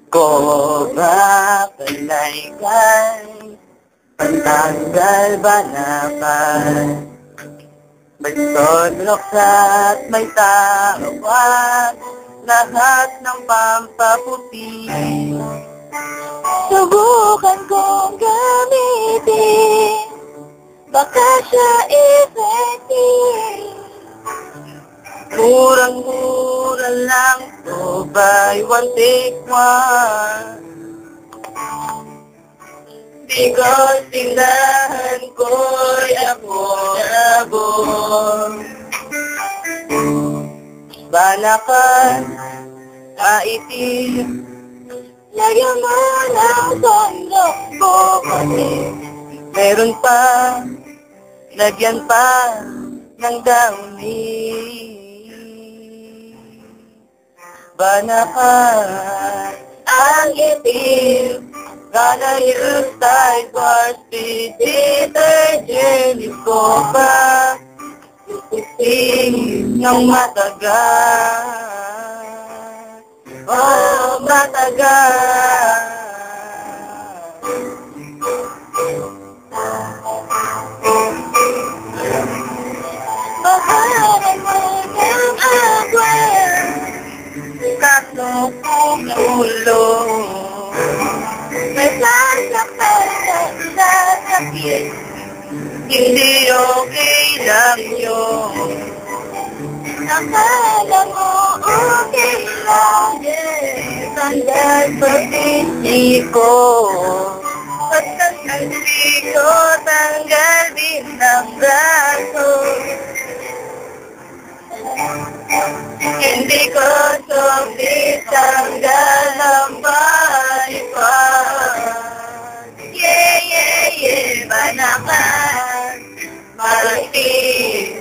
Cobra palaykay, pantanggal banapan, Bastodrok at may tarawan, lahat ng pampaputi. Subukan kong gamitin, baka siya effective. Murang-mura lang, to buy one take one. Because tindahan ko'y abon. Banakan, kaitim, Lagyan mo ng tondo bukasin. meron pa, lagyan pa ng downy. Banakan, ang itim, gotta use Tide Wash with detergent. Iko pa, itim ng matagal. Oh, matagal. Baharan mo ng agwa, Kaso kung ulo, may sasaktan na sasakit. hindi okay lang yun. Akala mo okay lang, Tanggal sa pisngi ko, at tanggal ko, tanggal din ng braso. Hindi ko sumit, tanggal ang palipad. Yeah, yeah, yeah, banakan, maritim,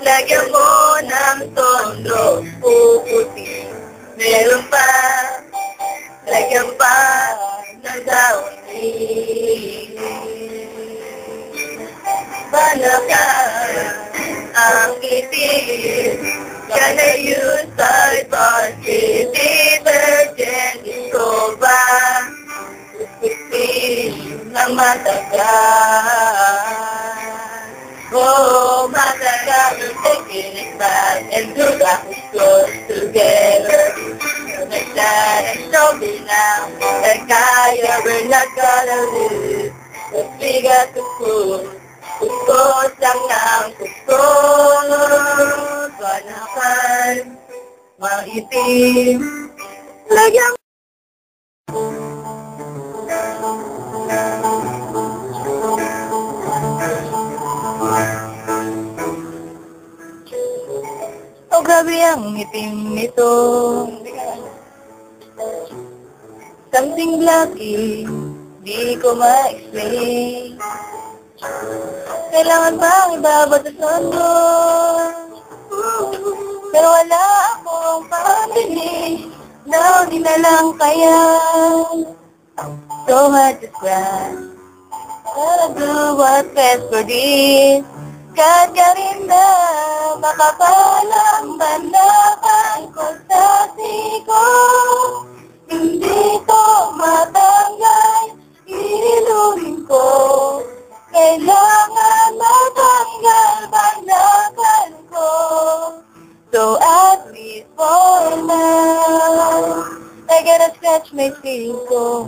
lagyan mo ng tondo, puputi. Meron pa, lagyan pa ng downy. Banakan, ang itim, gonna use Tide Wash with detergent. Ito ba, itim ng matagal? Oh, matagal, taking it back and do that close together. Make that and show me now that kaya we're not gonna lose. But we got to pull. Kustos lang ng kustos. Banakan, maitim, lagyan. Oh, grabe ang itim nito. Something lucky, di ko ma-explain. Kailangan bang ibabad sa sondo? Pero wala akong pambili, no, di na lang kaya. So hard to scratch, gotta do what's best for this. Kahit ka rin na makapalang banakan ko sa siko, hindi ko matanggal, inilurin ko. Kailangan matanggal banakan ko. So at least for now, I gotta scratch my siko.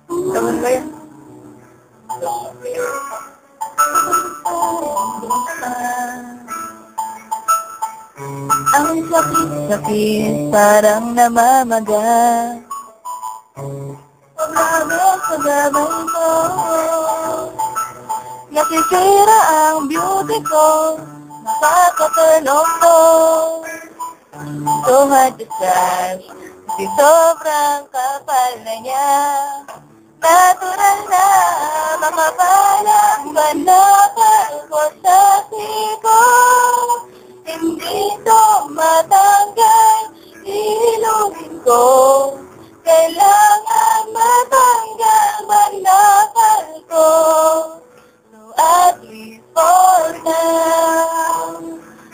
Tama ba yan? Ang sakit-sakit parang namamaga. Paglaban sa gabay ko, nasisira ang beauty ko, nakakatulog to. So hard to scratch, kasi sobrang kapal na niya. Natural na makapalang banakan ko sa siko. Hindi to matanggal, iluhin ko. Kailangan matanggal.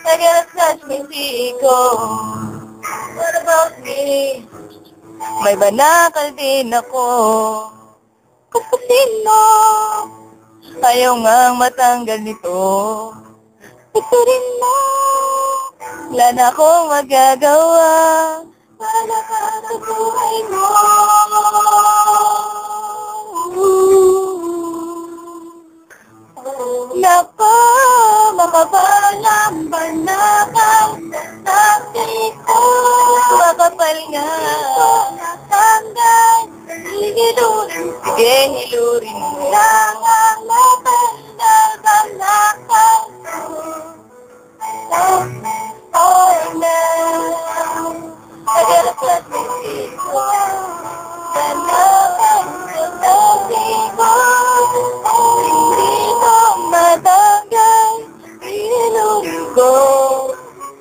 I gotta scratch my siko. What about me? May banakal din ako. Kukusin mo. Ayaw ngang matanggal nito. Piturin mo. Wala na akong magagawa. Wala ka sa buhay mo. Nako, makabalang banakal sa siko. Makapal nga. Natanggal. Hilurin. Sige, hilurin mo. Lang ang mapandal banakal. Oh, now I gotta put my feet on. And now I'm hindi ko matanggal. Hilurin ko.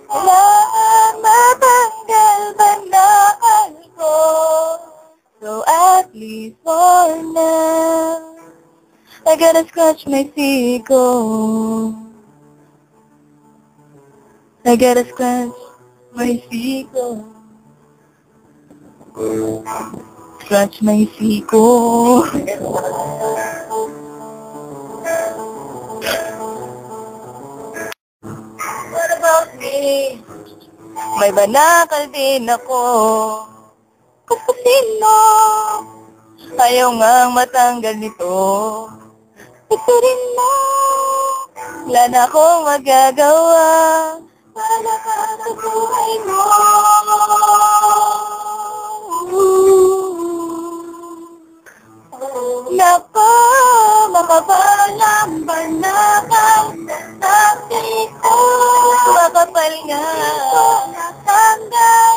Wala ang matanggal banakal ko. So at least for now, I gotta scratch my siko. I gotta scratch my siko. Scratch my siko. What about me? May banakal din ako. Kukusin mo. Ayaw ngang matanggal nito. Piturin mo. Wala na akong magagawa. Wala ka sa buhay mo. Nako, makabalang banakal sa siko. Makapal nga. Natanggal.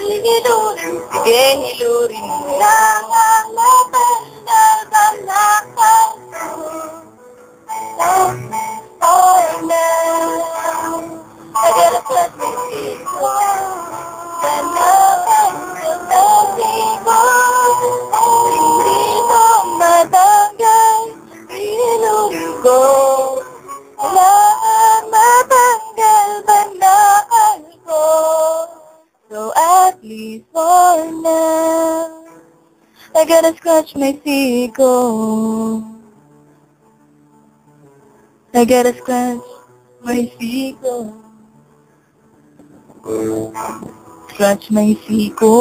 Hilurin. Sige, hilurin mo. Lang ang mapandal banakal. Oh, now I gotta put my feet on. And now I'm siko. Hindi ko matanggal. Hilurin ko. Wala ang matanggal banakal ko. So at least for now, I gotta scratch my siko. I gotta scratch my siko. Scratch my siko.